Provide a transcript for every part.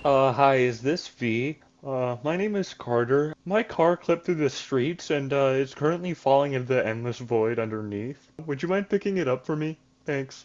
Hi, is this V? My name is Carter. My car clipped through the streets and is currently falling into the endless void underneath. Would you mind picking it up for me? Thanks.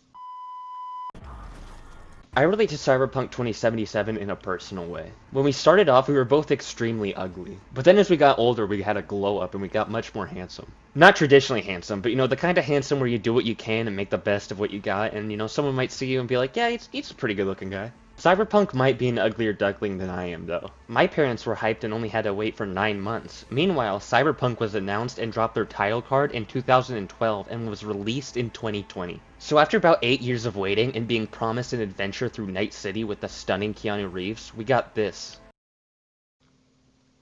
I relate to Cyberpunk 2077 in a personal way. When we started off, we were both extremely ugly. But then as we got older, we had a glow up and we got much more handsome. Not traditionally handsome, but the kind of handsome where you do what you can and make the best of what you got, and someone might see you and be like, yeah, he's a pretty good looking guy. Cyberpunk might be an uglier duckling than I am, though. My parents were hyped and only had to wait for 9 months. Meanwhile, Cyberpunk was announced and dropped their title card in 2012 and was released in 2020. So after about 8 years of waiting and being promised an adventure through Night City with the stunning Keanu Reeves, we got this.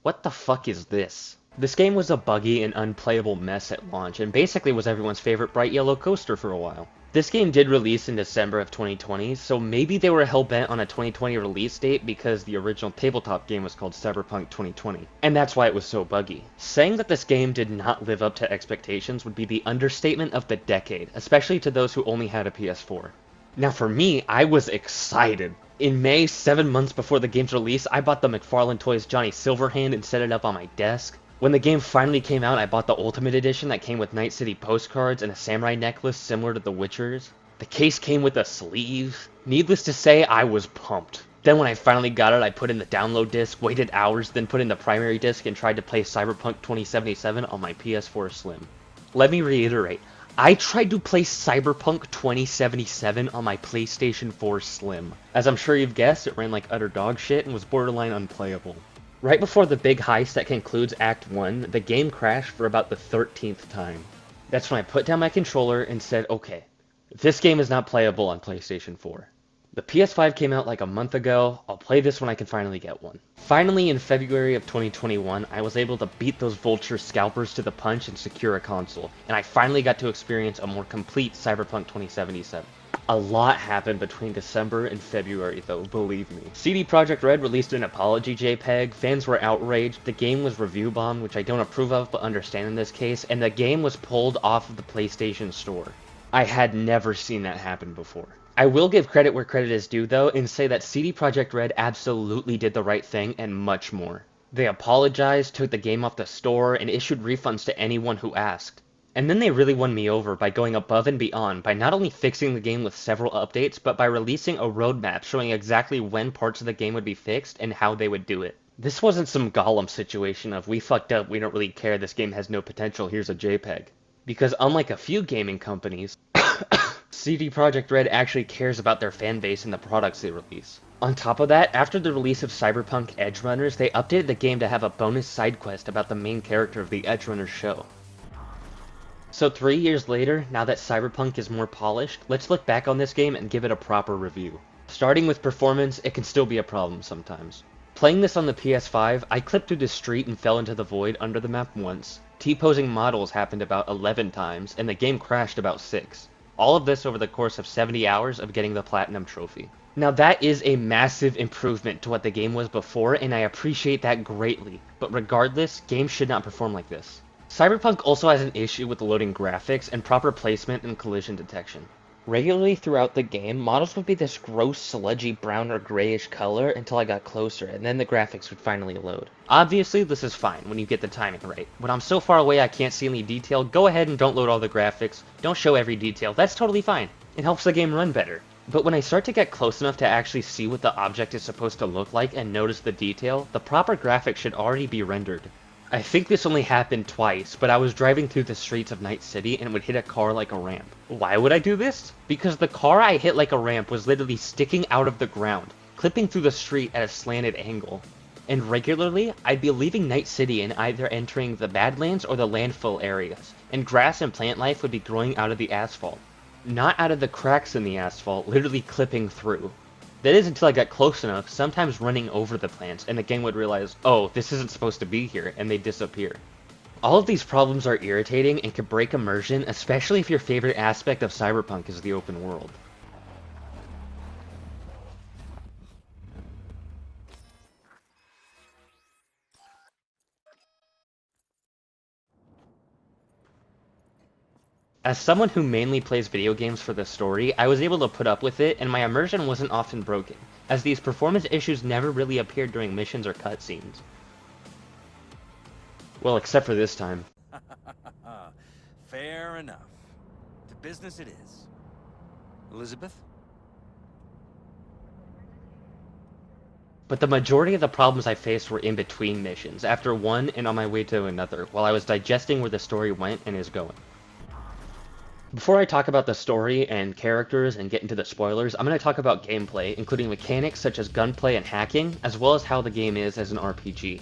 What the fuck is this? This game was a buggy and unplayable mess at launch, and basically was everyone's favorite bright yellow coaster for a while. This game did release in December of 2020, so maybe they were hell-bent on a 2020 release date because the original tabletop game was called Cyberpunk 2020, and that's why it was so buggy. Saying that this game did not live up to expectations would be the understatement of the decade, especially to those who only had a PS4. Now for me, I was excited. In May, 7 months before the game's release, I bought the McFarlane Toys Johnny Silverhand and set it up on my desk. When the game finally came out, I bought the Ultimate Edition that came with Night City postcards and a samurai necklace similar to The Witcher's. The case came with a sleeve. Needless to say, I was pumped. Then when I finally got it, I put in the download disc, waited hours, then put in the primary disc and tried to play Cyberpunk 2077 on my PS4 Slim. Let me reiterate, I tried to play Cyberpunk 2077 on my PlayStation 4 Slim. As I'm sure you've guessed, it ran like utter dog shit and was borderline unplayable. Right before the big heist that concludes Act 1, the game crashed for about the 13th time. That's when I put down my controller and said, okay, this game is not playable on PlayStation 4. The PS5 came out like a month ago. I'll play this when I can finally get one. Finally, in February of 2021, I was able to beat those Vulture scalpers to the punch and secure a console, and I finally got to experience a more complete Cyberpunk 2077. A lot happened between December and February, though, believe me. CD Projekt Red released an apology JPEG, fans were outraged, the game was review bombed, which I don't approve of but understand in this case, and the game was pulled off of the PlayStation Store. I had never seen that happen before. I will give credit where credit is due, though, and say that CD Projekt Red absolutely did the right thing and much more. They apologized, took the game off the store, and issued refunds to anyone who asked. And then they really won me over by going above and beyond by not only fixing the game with several updates, but by releasing a roadmap showing exactly when parts of the game would be fixed and how they would do it. This wasn't some Gollum situation of we fucked up, we don't really care, this game has no potential, here's a JPEG. Because unlike a few gaming companies, CD Projekt Red actually cares about their fan base and the products they release. On top of that, after the release of Cyberpunk Edgerunners, they updated the game to have a bonus side quest about the main character of the Edgerunners show. So 3 years later, now that Cyberpunk is more polished, let's look back on this game and give it a proper review. Starting with performance, it can still be a problem sometimes. Playing this on the PS5, I clipped through the street and fell into the void under the map once. T-posing models happened about 11 times, and the game crashed about 6. All of this over the course of 70 hours of getting the Platinum Trophy. Now that is a massive improvement to what the game was before, and I appreciate that greatly. But regardless, games should not perform like this. Cyberpunk also has an issue with loading graphics and proper placement and collision detection. Regularly throughout the game, models would be this gross, sludgy brown or grayish color until I got closer, and then the graphics would finally load. Obviously, this is fine when you get the timing right. When I'm so far away I can't see any detail, go ahead and don't load all the graphics. Don't show every detail, that's totally fine. It helps the game run better. But when I start to get close enough to actually see what the object is supposed to look like and notice the detail, the proper graphics should already be rendered. I think this only happened twice, but I was driving through the streets of Night City and would hit a car like a ramp. Why would I do this? Because the car I hit like a ramp was literally sticking out of the ground, clipping through the street at a slanted angle. And regularly, I'd be leaving Night City and either entering the Badlands or the landfill areas, and grass and plant life would be growing out of the asphalt. Not out of the cracks in the asphalt, literally clipping through. That is until I got close enough, sometimes running over the plants, and the game would realize, oh, this isn't supposed to be here, and they disappear. All of these problems are irritating and can break immersion, especially if your favorite aspect of Cyberpunk is the open world. As someone who mainly plays video games for the story, I was able to put up with it, and my immersion wasn't often broken, as these performance issues never really appeared during missions or cutscenes. Well, except for this time. Fair enough. To business it is. Elizabeth? But the majority of the problems I faced were in between missions, after one and on my way to another, while I was digesting where the story went and is going. Before I talk about the story and characters and get into the spoilers, I'm going to talk about gameplay, including mechanics such as gunplay and hacking, as well as how the game is as an RPG.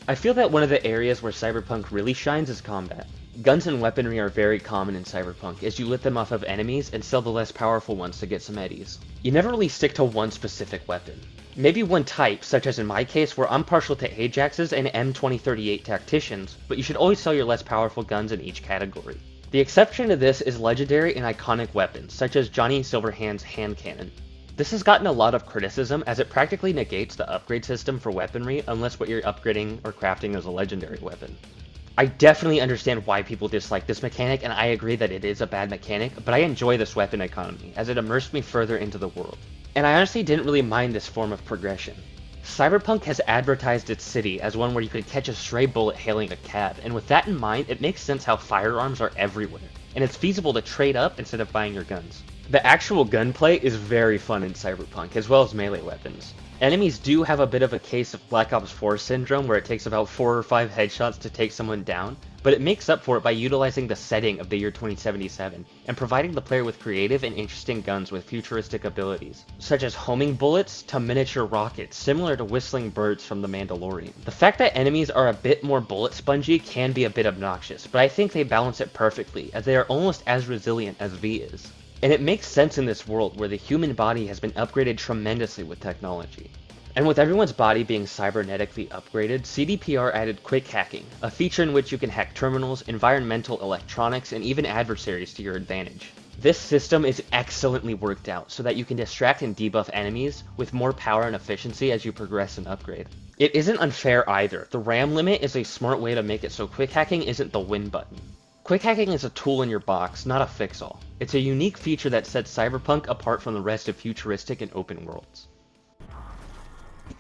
I feel that one of the areas where Cyberpunk really shines is combat. Guns and weaponry are very common in Cyberpunk, as you lit them off of enemies and sell the less powerful ones to get some eddies. You never really stick to one specific weapon. Maybe one type, such as in my case where I'm partial to Ajaxes and M2038 tacticians, but you should always sell your less powerful guns in each category. The exception to this is legendary and iconic weapons, such as Johnny Silverhand's hand cannon. This has gotten a lot of criticism as it practically negates the upgrade system for weaponry unless what you're upgrading or crafting is a legendary weapon. I definitely understand why people dislike this mechanic, and I agree that it is a bad mechanic, but I enjoy this weapon economy, as it immersed me further into the world. And I honestly didn't really mind this form of progression. Cyberpunk has advertised its city as one where you could catch a stray bullet hailing a cab, and with that in mind, it makes sense how firearms are everywhere, and it's feasible to trade up instead of buying your guns. The actual gunplay is very fun in Cyberpunk, as well as melee weapons. Enemies do have a bit of a case of Black Ops 4 syndrome where it takes about 4 or 5 headshots to take someone down, but it makes up for it by utilizing the setting of the year 2077 and providing the player with creative and interesting guns with futuristic abilities, such as homing bullets to miniature rockets similar to whistling birds from The Mandalorian. The fact that enemies are a bit more bullet spongy can be a bit obnoxious, but I think they balance it perfectly as they are almost as resilient as V is. And it makes sense in this world where the human body has been upgraded tremendously with technology. And with everyone's body being cybernetically upgraded, CDPR added quick hacking, a feature in which you can hack terminals, environmental electronics, and even adversaries to your advantage. This system is excellently worked out so that you can distract and debuff enemies with more power and efficiency as you progress and upgrade. It isn't unfair either. The RAM limit is a smart way to make it so quick hacking isn't the win button. Quick hacking is a tool in your box, not a fix-all. It's a unique feature that sets Cyberpunk apart from the rest of futuristic and open worlds.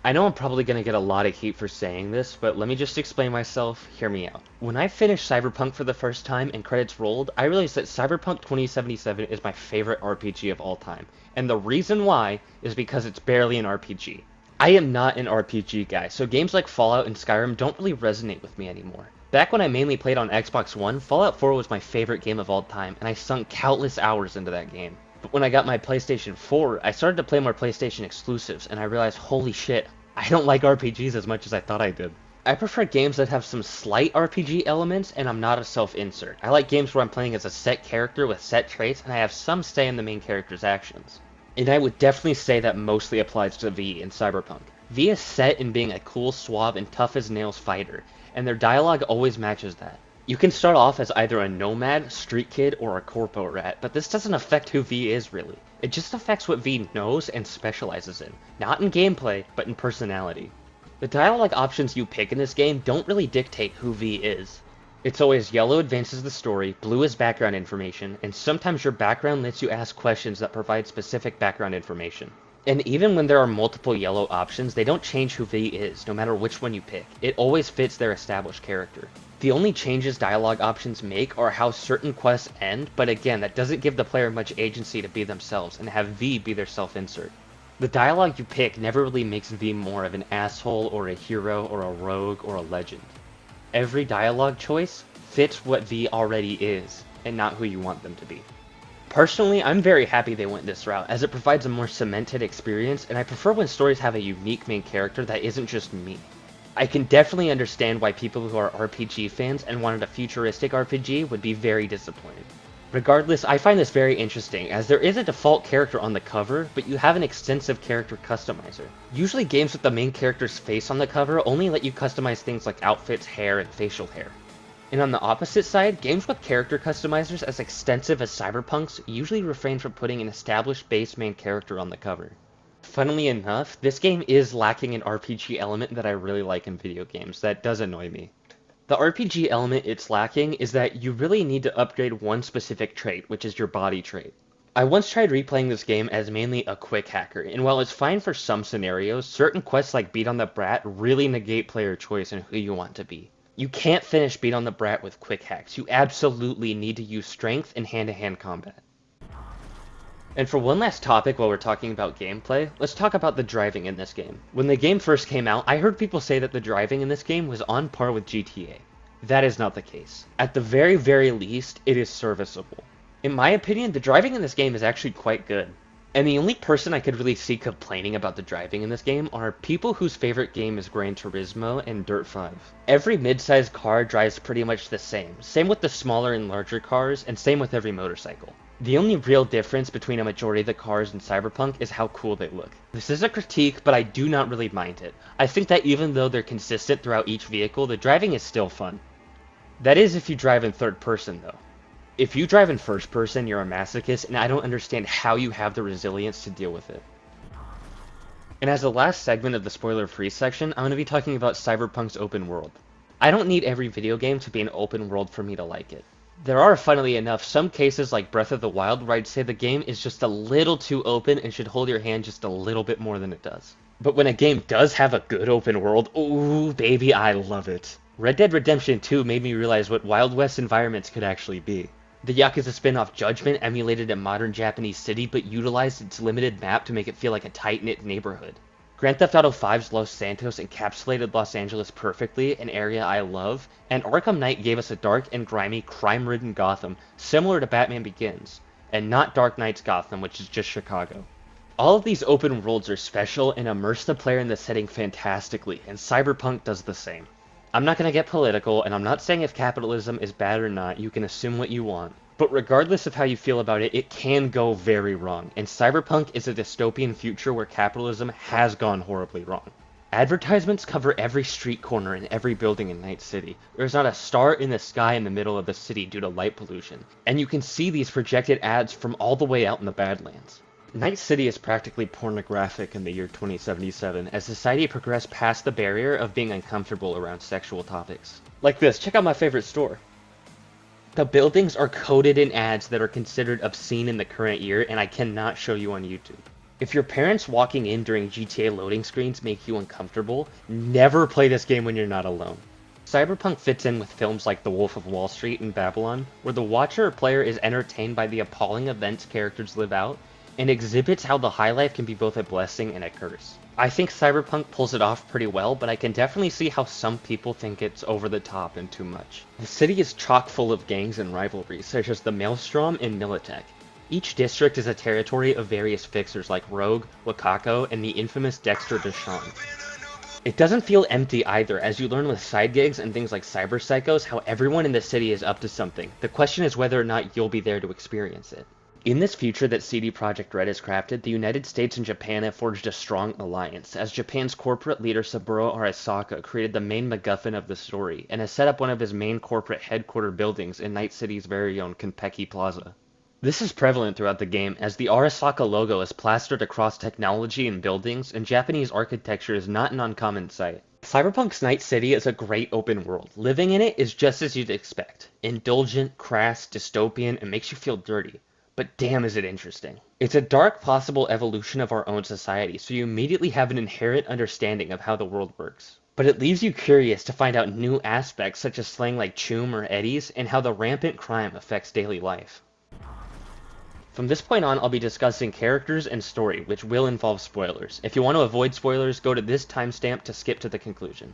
I know I'm probably going to get a lot of heat for saying this, but let me just explain myself, hear me out. When I finished Cyberpunk for the first time and credits rolled, I realized that Cyberpunk 2077 is my favorite RPG of all time, and the reason why is because it's barely an RPG. I am not an RPG guy, so games like Fallout and Skyrim don't really resonate with me anymore. Back when I mainly played on Xbox One, Fallout 4 was my favorite game of all time, and I sunk countless hours into that game. But when I got my PlayStation 4, I started to play more PlayStation exclusives, and I realized, holy shit, I don't like RPGs as much as I thought I did. I prefer games that have some slight RPG elements, and I'm not a self-insert. I like games where I'm playing as a set character with set traits, and I have some say in the main character's actions. And I would definitely say that mostly applies to V in Cyberpunk. V is set in being a cool, suave, and tough-as-nails fighter, and their dialogue always matches that. You can start off as either a nomad, street kid, or a corpo rat, but this doesn't affect who V is really. It just affects what V knows and specializes in, not in gameplay, but in personality. The dialogue options you pick in this game don't really dictate who V is. It's always yellow advances the story, blue is background information, and sometimes your background lets you ask questions that provide specific background information. And even when there are multiple yellow options, they don't change who V is, no matter which one you pick. It always fits their established character. The only changes dialogue options make are how certain quests end, but again, that doesn't give the player much agency to be themselves and have V be their self-insert. The dialogue you pick never really makes V more of an asshole or a hero or a rogue or a legend. Every dialogue choice fits what V already is, and not who you want them to be. Personally, I'm very happy they went this route, as it provides a more cemented experience, and I prefer when stories have a unique main character that isn't just me. I can definitely understand why people who are RPG fans and wanted a futuristic RPG would be very disappointed. Regardless, I find this very interesting, as there is a default character on the cover, but you have an extensive character customizer. Usually games with the main character's face on the cover only let you customize things like outfits, hair, and facial hair. And on the opposite side, games with character customizers as extensive as Cyberpunk's usually refrain from putting an established base main character on the cover. Funnily enough, this game is lacking an RPG element that I really like in video games that does annoy me. The RPG element it's lacking is that you really need to upgrade one specific trait, which is your body trait. I once tried replaying this game as mainly a quick hacker, and while it's fine for some scenarios, certain quests like Beat on the Brat really negate player choice in who you want to be. You can't finish Beat on the Brat with quick hacks. You absolutely need to use strength and hand-to-hand combat. And for one last topic while we're talking about gameplay, let's talk about the driving in this game. When the game first came out, I heard people say that the driving in this game was on par with GTA. That is not the case. At the very, very least, it is serviceable. In my opinion, the driving in this game is actually quite good. And the only person I could really see complaining about the driving in this game are people whose favorite game is Gran Turismo and Dirt 5. Every mid-sized car drives pretty much the same. Same with the smaller and larger cars, and same with every motorcycle. The only real difference between a majority of the cars in Cyberpunk is how cool they look. This is a critique, but I do not really mind it. I think that even though they're consistent throughout each vehicle, the driving is still fun. That is if you drive in third person though. If you drive in first person, you're a masochist, and I don't understand how you have the resilience to deal with it. And as the last segment of the spoiler-free section, I'm going to be talking about Cyberpunk's open world. I don't need every video game to be an open world for me to like it. There are, funnily enough, some cases like Breath of the Wild where I'd say the game is just a little too open and should hold your hand just a little bit more than it does. But when a game does have a good open world, ooh, baby, I love it. Red Dead Redemption 2 made me realize what Wild West environments could actually be. The Yakuza spin-off Judgment emulated a modern Japanese city but utilized its limited map to make it feel like a tight-knit neighborhood. Grand Theft Auto V's Los Santos encapsulated Los Angeles perfectly, an area I love, and Arkham Knight gave us a dark and grimy, crime-ridden Gotham, similar to Batman Begins, and not Dark Knight's Gotham, which is just Chicago. All of these open worlds are special and immerse the player in the setting fantastically, and Cyberpunk does the same. I'm not going to get political, and I'm not saying if capitalism is bad or not, you can assume what you want. But regardless of how you feel about it, it can go very wrong, and Cyberpunk is a dystopian future where capitalism has gone horribly wrong. Advertisements cover every street corner and every building in Night City. There's not a star in the sky in the middle of the city due to light pollution, and you can see these projected ads from all the way out in the Badlands. Night City is practically pornographic in the year 2077 as society progressed past the barrier of being uncomfortable around sexual topics. Like this, check out my favorite store. The buildings are coated in ads that are considered obscene in the current year, and I cannot show you on YouTube. If your parents walking in during GTA loading screens make you uncomfortable, never play this game when you're not alone. Cyberpunk fits in with films like The Wolf of Wall Street and Babylon, where the watcher or player is entertained by the appalling events characters live out, and exhibits how the high life can be both a blessing and a curse. I think Cyberpunk pulls it off pretty well, but I can definitely see how some people think it's over the top and too much. The city is chock full of gangs and rivalries, such as the Maelstrom and Militech. Each district is a territory of various fixers like Rogue, Wakako, and the infamous Dexter Deshawn. It doesn't feel empty either, as you learn with side gigs and things like Cyber Psychos how everyone in the city is up to something. The question is whether or not you'll be there to experience it. In this future that CD Projekt Red has crafted, the United States and Japan have forged a strong alliance, as Japan's corporate leader Saburo Arasaka created the main MacGuffin of the story, and has set up one of his main corporate headquarter buildings in Night City's very own Konpeki Plaza. This is prevalent throughout the game, as the Arasaka logo is plastered across technology and buildings, and Japanese architecture is not an uncommon sight. Cyberpunk's Night City is a great open world. Living in it is just as you'd expect. Indulgent, crass, dystopian, and makes you feel dirty. But damn is it interesting. It's a dark possible evolution of our own society, so you immediately have an inherent understanding of how the world works. But it leaves you curious to find out new aspects such as slang like choom or eddies, and how the rampant crime affects daily life. From this point on, I'll be discussing characters and story, which will involve spoilers. If you want to avoid spoilers, go to this timestamp to skip to the conclusion.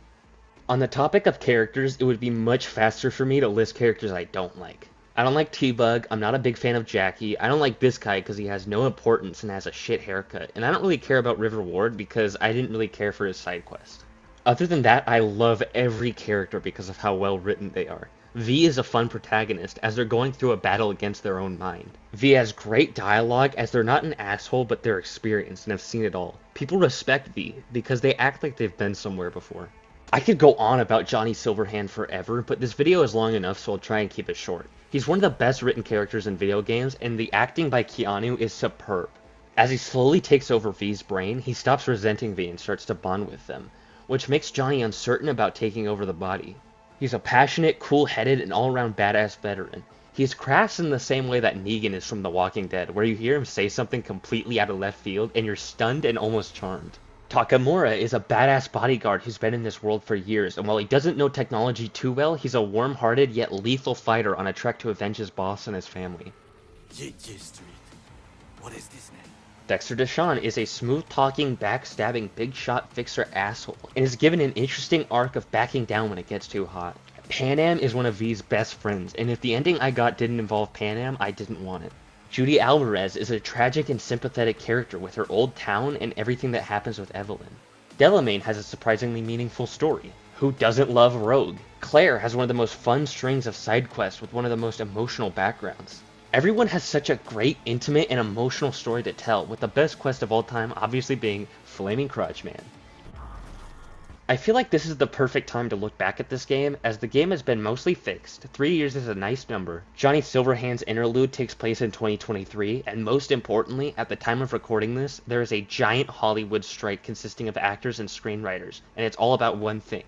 On the topic of characters, it would be much faster for me to list characters I don't like. I don't like T-Bug, I'm not a big fan of Jackie, I don't like this guy because he has no importance and has a shit haircut, and I don't really care about River Ward because I didn't really care for his side quest. Other than that, I love every character because of how well written they are. V is a fun protagonist as they're going through a battle against their own mind. V has great dialogue as they're not an asshole but they're experienced and have seen it all. People respect V because they act like they've been somewhere before. I could go on about Johnny Silverhand forever, but this video is long enough so I'll try and keep it short. He's one of the best written characters in video games, and the acting by Keanu is superb. As he slowly takes over V's brain, he stops resenting V and starts to bond with them, which makes Johnny uncertain about taking over the body. He's a passionate, cool-headed, and all-around badass veteran. He's crass in the same way that Negan is from The Walking Dead, where you hear him say something completely out of left field, and you're stunned and almost charmed. Takamura is a badass bodyguard who's been in this world for years, and while he doesn't know technology too well, he's a warm-hearted yet lethal fighter on a trek to avenge his boss and his family. JJ Street. What is this name? Dexter Deshawn is a smooth-talking, backstabbing, big-shot fixer asshole, and is given an interesting arc of backing down when it gets too hot. Panam is one of V's best friends, and if the ending I got didn't involve Panam, I didn't want it. Judy Alvarez is a tragic and sympathetic character with her old town and everything that happens with Evelyn. Delamain has a surprisingly meaningful story. Who doesn't love Rogue? Claire has one of the most fun strings of side quests with one of the most emotional backgrounds. Everyone has such a great, intimate, and emotional story to tell, with the best quest of all time obviously being Flaming Crotch Man. I feel like this is the perfect time to look back at this game, as the game has been mostly fixed, 3 years is a nice number, Johnny Silverhand's interlude takes place in 2023, and most importantly, at the time of recording this, there is a giant Hollywood strike consisting of actors and screenwriters, and it's all about one thing: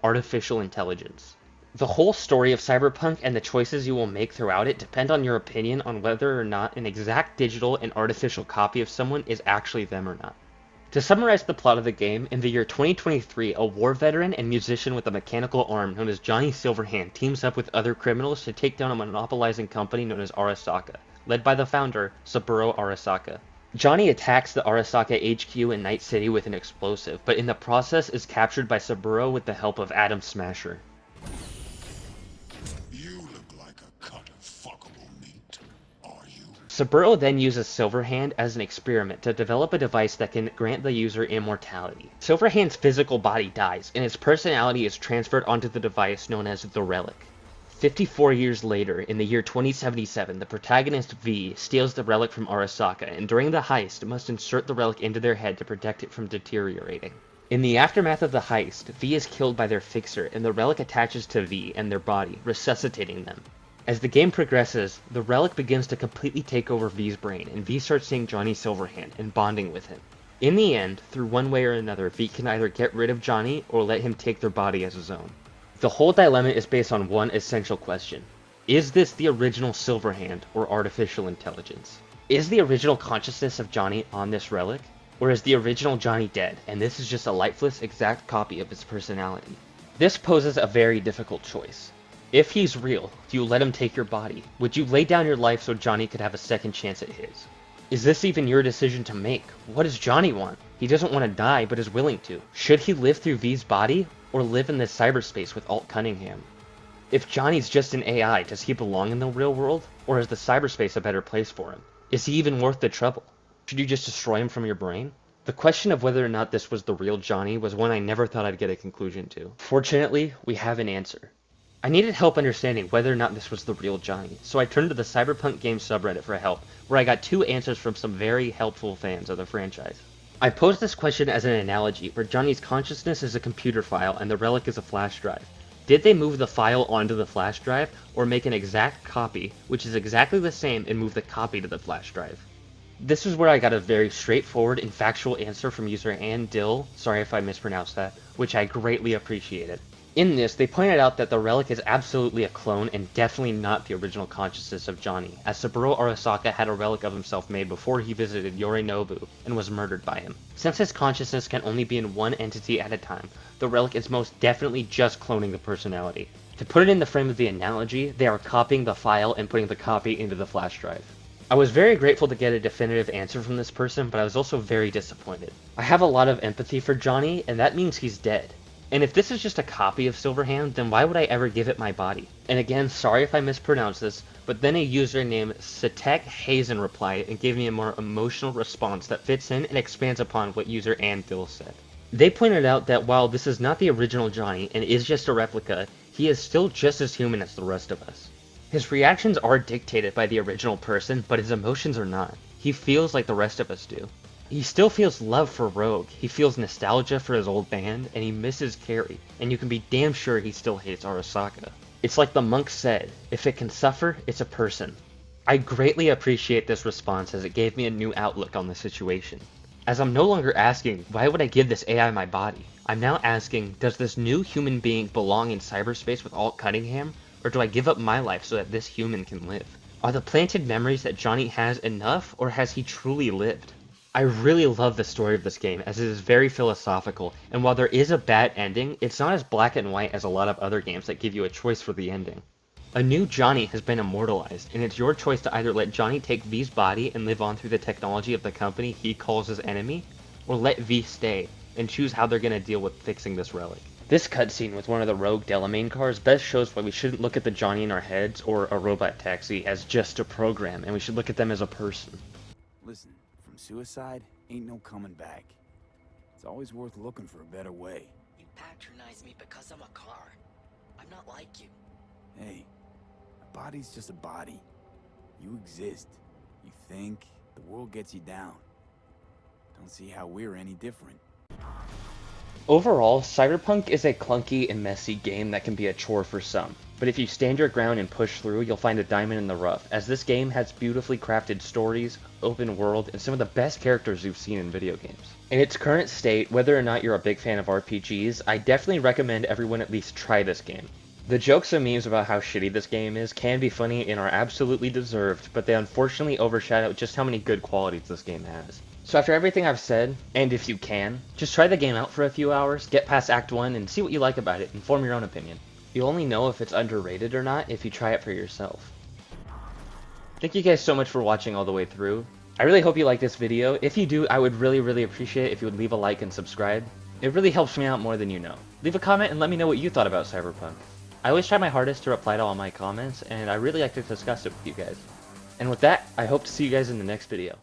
artificial intelligence. The whole story of Cyberpunk and the choices you will make throughout it depend on your opinion on whether or not an exact digital and artificial copy of someone is actually them or not. To summarize the plot of the game, in the year 2023, a war veteran and musician with a mechanical arm known as Johnny Silverhand teams up with other criminals to take down a monopolizing company known as Arasaka, led by the founder, Saburo Arasaka. Johnny attacks the Arasaka HQ in Night City with an explosive, but in the process is captured by Saburo with the help of Adam Smasher. You look like a cut of fuckable meat, are you? Saburo then uses Silverhand as an experiment to develop a device that can grant the user immortality. Silverhand's physical body dies, and his personality is transferred onto the device known as the Relic. 54 years later, in the year 2077, the protagonist V steals the Relic from Arasaka, and during the heist must insert the Relic into their head to protect it from deteriorating. In the aftermath of the heist, V is killed by their fixer, and the Relic attaches to V and their body, resuscitating them. As the game progresses, the Relic begins to completely take over V's brain, and V starts seeing Johnny Silverhand and bonding with him. In the end, through one way or another, V can either get rid of Johnny or let him take their body as his own. The whole dilemma is based on one essential question: is this the original Silverhand or artificial intelligence? Is the original consciousness of Johnny on this Relic? Or is the original Johnny dead, and this is just a lifeless, exact copy of his personality? This poses a very difficult choice. If he's real, do you let him take your body? Would you lay down your life so Johnny could have a second chance at his? Is this even your decision to make? What does Johnny want? He doesn't want to die, but is willing to. Should he live through V's body, or live in this cyberspace with Alt Cunningham? If Johnny's just an AI, does he belong in the real world? Or is the cyberspace a better place for him? Is he even worth the trouble? Should you just destroy him from your brain? The question of whether or not this was the real Johnny was one I never thought I'd get a conclusion to. Fortunately, we have an answer. I needed help understanding whether or not this was the real Johnny, so I turned to the Cyberpunk game subreddit for help, where I got 2 answers from some very helpful fans of the franchise. I posed this question as an analogy, where Johnny's consciousness is a computer file and the Relic is a flash drive. Did they move the file onto the flash drive, or make an exact copy, which is exactly the same, and move the copy to the flash drive? This is where I got a very straightforward and factual answer from user Ann Dill, sorry if I mispronounced that, which I greatly appreciated. In this, they pointed out that the Relic is absolutely a clone and definitely not the original consciousness of Johnny, as Saburo Arasaka had a relic of himself made before he visited Yorinobu and was murdered by him. Since his consciousness can only be in one entity at a time, the Relic is most definitely just cloning the personality. To put it in the frame of the analogy, they are copying the file and putting the copy into the flash drive. I was very grateful to get a definitive answer from this person, but I was also very disappointed. I have a lot of empathy for Johnny, and that means he's dead. And if this is just a copy of Silverhand, then why would I ever give it my body? And again, sorry if I mispronounced this, but then a user named Satek Hazen replied and gave me a more emotional response that fits in and expands upon what user Andil said. They pointed out that while this is not the original Johnny and is just a replica, he is still just as human as the rest of us. His reactions are dictated by the original person, but his emotions are not. He feels like the rest of us do. He still feels love for Rogue, he feels nostalgia for his old band, and he misses Carrie, and you can be damn sure he still hates Arasaka. It's like the monk said, if it can suffer, it's a person. I greatly appreciate this response as it gave me a new outlook on the situation. as I'm no longer asking, why would I give this AI my body? I'm now asking, does this new human being belong in cyberspace with Alt Cunningham, or do I give up my life so that this human can live? Are the planted memories that Johnny has enough, or has he truly lived? I really love the story of this game, as it is very philosophical, and while there is a bad ending, it's not as black and white as a lot of other games that give you a choice for the ending. A new Johnny has been immortalized, and it's your choice to either let Johnny take V's body and live on through the technology of the company he calls his enemy, or let V stay, and choose how they're going to deal with fixing this relic. This cutscene with one of the rogue Delamain cars best shows why we shouldn't look at the Johnny in our heads or a robot taxi as just a program, and we should look at them as a person. Listen, from suicide, ain't no coming back. It's always worth looking for a better way. You patronize me because I'm a car. I'm not like you. Hey, a body's just a body. You exist. You think, the world gets you down. Don't see how we're any different. Overall, Cyberpunk is a clunky and messy game that can be a chore for some, but if you stand your ground and push through, you'll find a diamond in the rough, as this game has beautifully crafted stories, open world, and some of the best characters you've seen in video games. In its current state, whether or not you're a big fan of RPGs, I definitely recommend everyone at least try this game. The jokes and memes about how shitty this game is can be funny and are absolutely deserved, but they unfortunately overshadow just how many good qualities this game has. So after everything I've said, and if you can, just try the game out for a few hours, get past Act 1, and see what you like about it, and form your own opinion. You'll only know if it's underrated or not if you try it for yourself. Thank you guys so much for watching all the way through. I really hope you like this video. If you do, I would really appreciate it if you would leave a like and subscribe. It really helps me out more than you know. Leave a comment and let me know what you thought about Cyberpunk. I always try my hardest to reply to all my comments, and I really like to discuss it with you guys. And with that, I hope to see you guys in the next video.